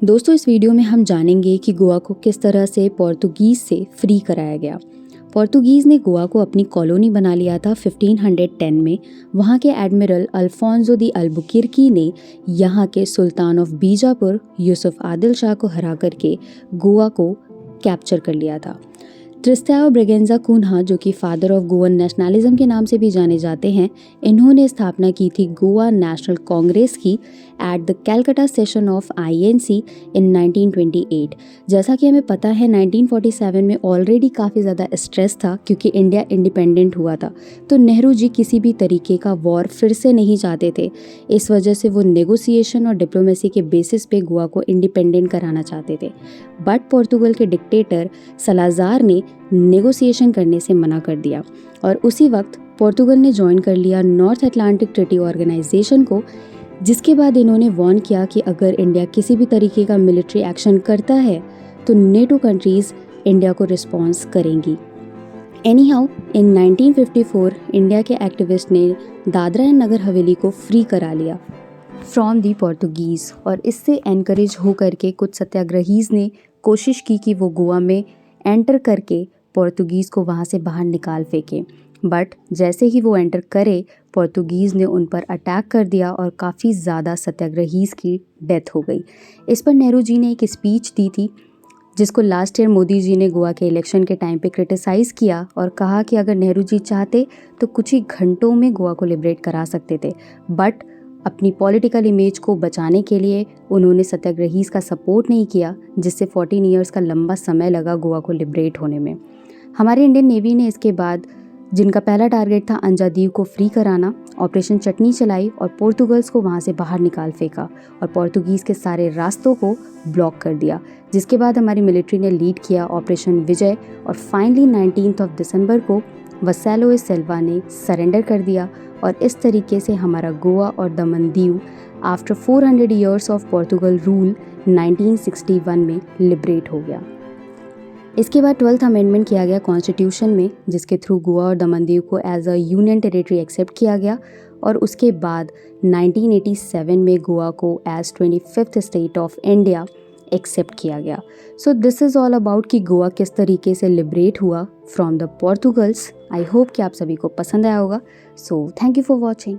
दोस्तों, इस वीडियो में हम जानेंगे कि गोवा को किस तरह से पोर्तुगीज़ से फ्री कराया गया। पोर्तुगीज़ ने गोवा को अपनी कॉलोनी बना लिया था 1510 में। वहाँ के एडमिरल अल्फोंसो दी अल्बुकिर्की ने यहाँ के सुल्तान ऑफ बीजापुर यूसुफ आदिल शाह को हरा करके गोवा को कैप्चर कर लिया था। ट्रिस्टाओ ब्रिगेंजा कुन्हा, जो कि फादर ऑफ गोवन नेशनलिज्म के नाम से भी जाने जाते हैं, इन्होंने स्थापना की थी गोवा नेशनल कांग्रेस की at the Calcutta session of INC in 1928। जैसा कि हमें पता है 1947 में ऑलरेडी काफ़ी ज़्यादा स्ट्रेस था क्योंकि इंडिया इंडिपेंडेंट हुआ था, तो नेहरू जी किसी भी तरीके का वॉर फिर से नहीं चाहते थे। इस वजह से वो नेगोशिएशन और डिप्लोमेसी के बेसिस पे गोवा को इंडिपेंडेंट कराना चाहते थे, बट पोर्तुगल के डिक्टेटर सलाजार ने नेगोशिएशन करने से मना कर दिया और उसी वक्त पोर्तुगल ने ज्वाइन कर लिया नॉर्थ अटलांटिक ट्रीटी ऑर्गेनाइजेशन को, जिसके बाद इन्होंने वार्न किया कि अगर इंडिया किसी भी तरीके का मिलिट्री एक्शन करता है तो नेटो कंट्रीज़ इंडिया को रिस्पॉन्स करेंगी। एनी हाउ, इन 1954 इंडिया के एक्टिविस्ट ने दादरा एंड नगर हवेली को फ्री करा लिया फ्रॉम दी पोर्तुगीज़, और इससे एनकरेज हो करके कुछ सत्याग्रहीज़ ने कोशिश की कि वो गोवा में एंटर करके पोर्तुगीज़ को वहाँ से बाहर निकाल फेंके, बट जैसे ही वो एंटर करे पोर्तुगीज़ ने उन पर अटैक कर दिया और काफ़ी ज़्यादा सत्याग्रहीज़ की डेथ हो गई। इस पर नेहरू जी ने एक स्पीच दी थी जिसको लास्ट ईयर मोदी जी ने गोवा के इलेक्शन के टाइम पे क्रिटिसाइज़ किया और कहा कि अगर नेहरू जी चाहते तो कुछ ही घंटों में गोवा को लिबरेट करा सकते थे, बट अपनी पॉलिटिकल इमेज को बचाने के लिए उन्होंने सत्याग्रहीज़ का सपोर्ट नहीं किया, जिससे 14 ईयर्स का लंबा समय लगा गोवा को लिबरेट होने में। हमारे इंडियन नेवी ने इसके बाद, जिनका पहला टारगेट था अंजादीव को फ्री कराना, ऑपरेशन चटनी चलाई और पोर्तुगल्स को वहाँ से बाहर निकाल फेंका और पोर्तुगीज़ के सारे रास्तों को ब्लॉक कर दिया, जिसके बाद हमारी मिलिट्री ने लीड किया ऑपरेशन विजय और फाइनली 19 दिसंबर को वसेलो सेल्वा ने सरेंडर कर दिया और इस तरीके से हमारा गोवा और Daman Diu after 400 years of Portugal rule 1961 में लिबरेट हो गया। इसके बाद 12th अमेंडमेंट किया गया कॉन्स्टिट्यूशन में, जिसके थ्रू गोवा और दमन दीव को as a union territory accept किया गया और उसके बाद 1987 में गोवा को as 25th state of India accept किया गया। So this is all about कि गोवा किस तरीके से लिबरेट हुआ from the Portuguese. I hope कि आप सभी को पसंद आया होगा। So thank you for watching.